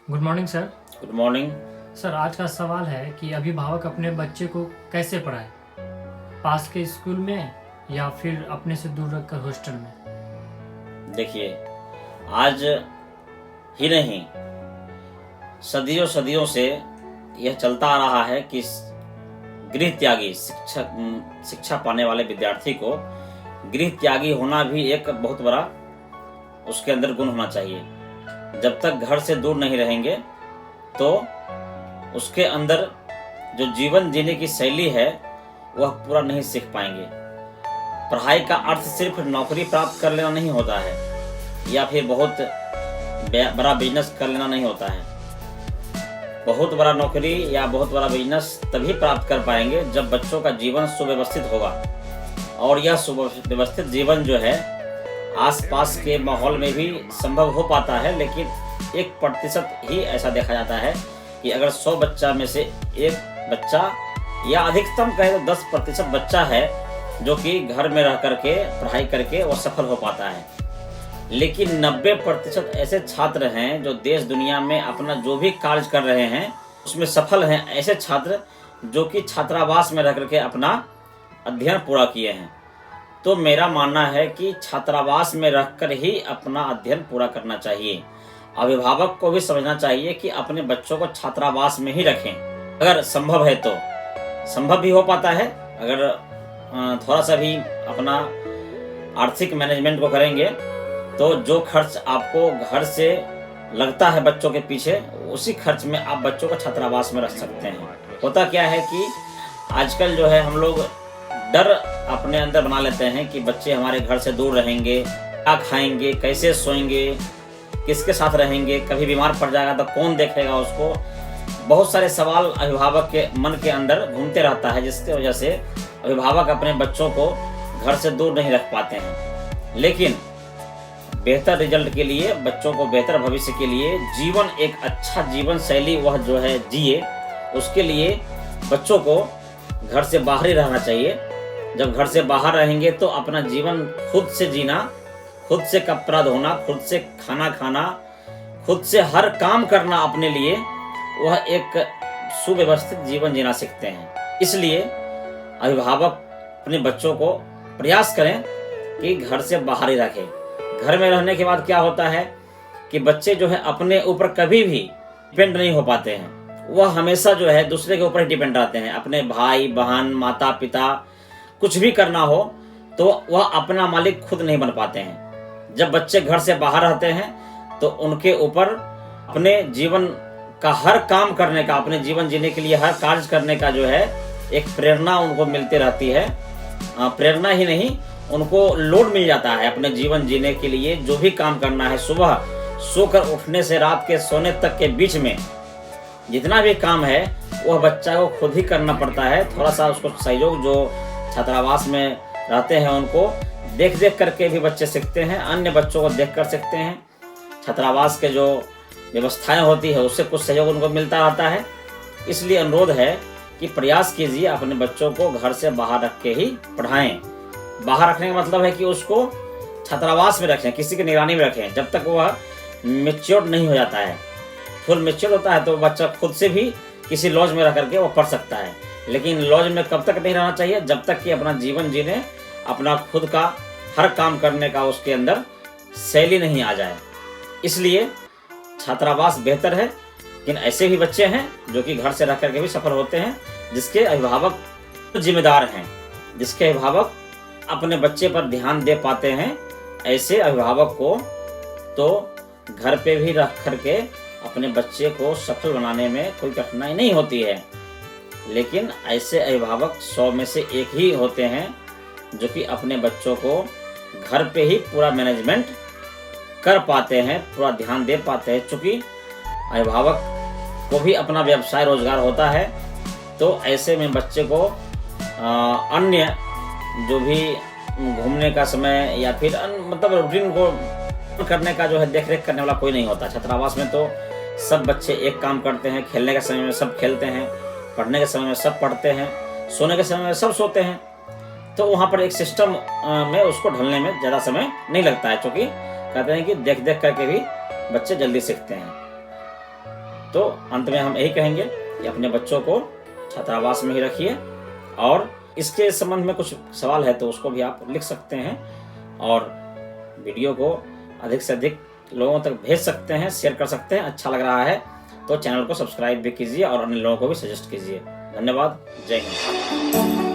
Good morning sir. Good morning. Sir आज का सवाल है कि अभिभावक अपने बच्चे को कैसे पढ़ाए, पास के स्कूल में या फिर अपने से दूर रखकर हॉस्टल में। देखिए, आज ही नहीं सदियों सदियों से यह चलता आ रहा है कि गृह त्यागी शिक्षा पाने वाले विद्यार्थी को गृह त्यागी होना भी एक बहुत बड़ा उसके अंदर गुण होना चाहिए। जब तक घर से दूर नहीं रहेंगे तो उसके अंदर जो जीवन जीने की शैली है वह पूरा नहीं सीख पाएंगे। पढ़ाई का अर्थ सिर्फ नौकरी प्राप्त कर लेना नहीं होता है या फिर बहुत बड़ा बिजनेस कर लेना नहीं होता है। बहुत बड़ा नौकरी या बहुत बड़ा बिजनेस तभी प्राप्त कर पाएंगे जब बच्चों का जीवन सुव्यवस्थित होगा, और यह सुव्यवस्थित जीवन जो है आसपास के माहौल में भी संभव हो पाता है। लेकिन 1% ही ऐसा देखा जाता है कि अगर 100 बच्चा में से एक बच्चा या अधिकतम कहे तो 10% बच्चा है जो कि घर में रह करके पढ़ाई करके वो सफल हो पाता है। लेकिन 90% ऐसे छात्र हैं जो देश दुनिया में अपना जो भी कार्य कर रहे हैं उसमें सफल हैं। ऐसे छात्र जो कि छात्रावास में रह करके अपना अध्ययन पूरा किए हैं। तो मेरा मानना है कि छात्रावास में रहकर ही अपना अध्ययन पूरा करना चाहिए। अभिभावक को भी समझना चाहिए कि अपने बच्चों को छात्रावास में ही रखें। अगर संभव है तो संभव भी हो पाता है, अगर थोड़ा सा भी अपना आर्थिक मैनेजमेंट को करेंगे तो जो खर्च आपको घर से लगता है बच्चों के पीछे, उसी खर्च में आप बच्चों को छात्रावास में रख सकते हैं। होता क्या है कि आजकल जो है हम लोग डर अपने अंदर बना लेते हैं कि बच्चे हमारे घर से दूर रहेंगे, क्या खाएंगे, कैसे सोएंगे, किसके साथ रहेंगे, कभी बीमार पड़ जाएगा तो कौन देखेगा उसको। बहुत सारे सवाल अभिभावक के मन के अंदर घूमते रहता है, जिसकी वजह से अभिभावक अपने बच्चों को घर से दूर नहीं रख पाते हैं। लेकिन बेहतर रिजल्ट के लिए, बच्चों को बेहतर भविष्य के लिए, जीवन एक अच्छा जीवन शैली वह जो है जिए, उसके लिए बच्चों को घर से बाहर ही रहना चाहिए। जब घर से बाहर रहेंगे तो अपना जीवन खुद से जीना, खुद से कपड़ा धोना, खुद से खाना खाना, खुद से हर काम करना अपने लिए, वह एक सुव्यवस्थित जीवन जीना सीखते हैं। इसलिए अभिभावक अपने बच्चों को प्रयास करें कि घर से बाहर ही रखें। घर में रहने के बाद क्या होता है कि बच्चे जो है अपने ऊपर कभी भी डिपेंड नहीं हो पाते हैं। वह हमेशा जो है दूसरे के ऊपर ही डिपेंड रहते हैं। अपने भाई बहन, माता पिता, कुछ भी करना हो तो वह अपना मालिक खुद नहीं बन पाते हैं। जब बच्चे घर से बाहर रहते हैं तो उनके ऊपर अपने जीवन का हर काम करने का, अपने जीवन जीने के लिए हर कार्य करने का जो है एक प्रेरणा उनको मिलती रहती है। प्रेरणा ही नहीं, उनको लोड मिल जाता है अपने जीवन जीने के लिए। जो भी काम करना है, सुबह सोकर उठने से रात के सोने तक के बीच में जितना भी काम है वह बच्चा को खुद ही करना पड़ता है। थोड़ा सा उसको सहयोग जो छात्रावास में रहते हैं उनको देख देख करके भी बच्चे सीखते हैं, अन्य बच्चों को देख कर सीखते हैं। छात्रावास के जो व्यवस्थाएं होती है उससे कुछ सहयोग उनको मिलता रहता है। इसलिए अनुरोध है कि प्रयास कीजिए अपने बच्चों को घर से बाहर रख के ही पढ़ाएं। बाहर रखने का मतलब है कि उसको छात्रावास में रखें, किसी की निगरानी में रखें, जब तक वह मैच्योर नहीं हो जाता है। फुल मैच्योर होता है तो बच्चा खुद से भी किसी लॉज में रह करके वो पढ़ सकता है। लेकिन लॉज में कब तक नहीं रहना चाहिए? जब तक कि अपना जीवन जीने, अपना खुद का हर काम करने का उसके अंदर शैली नहीं आ जाए। इसलिए छात्रावास बेहतर है। लेकिन ऐसे भी बच्चे हैं जो कि घर से रह करके भी सफल होते हैं, जिसके अभिभावक जिम्मेदार हैं, जिसके अभिभावक अपने बच्चे पर ध्यान दे पाते हैं। ऐसे अभिभावक को तो घर पे भी रख करके अपने बच्चे को सफल बनाने में कोई कठिनाई नहीं होती है। लेकिन ऐसे अभिभावक 100 में से एक ही होते हैं जो कि अपने बच्चों को घर पे ही पूरा मैनेजमेंट कर पाते हैं, पूरा ध्यान दे पाते हैं। चूँकि अभिभावक को भी अपना व्यवसाय रोजगार होता है, तो ऐसे में बच्चे को अन्य जो भी घूमने का समय या फिर मतलब रूटीन को करने का जो है देख रेख करने वाला कोई नहीं होता। छात्रावास में तो सब बच्चे एक काम करते हैं, खेलने के समय में सब खेलते हैं, पढ़ने के समय में सब पढ़ते हैं, सोने के समय में सब सोते हैं। तो वहाँ पर एक सिस्टम में उसको ढलने में ज़्यादा समय नहीं लगता है, क्योंकि कहते हैं कि देख देख करके भी बच्चे जल्दी सीखते हैं। तो अंत में हम यही कहेंगे कि अपने बच्चों को छात्रावास में ही रखिए, और इसके संबंध में कुछ सवाल है तो उसको भी आप लिख सकते हैं, और वीडियो को अधिक से अधिक लोगों तक भेज सकते हैं, शेयर कर सकते हैं। अच्छा लग रहा है तो चैनल को सब्सक्राइब भी कीजिए और अन्य लोगों को भी सजेस्ट कीजिए। धन्यवाद। जय हिंद।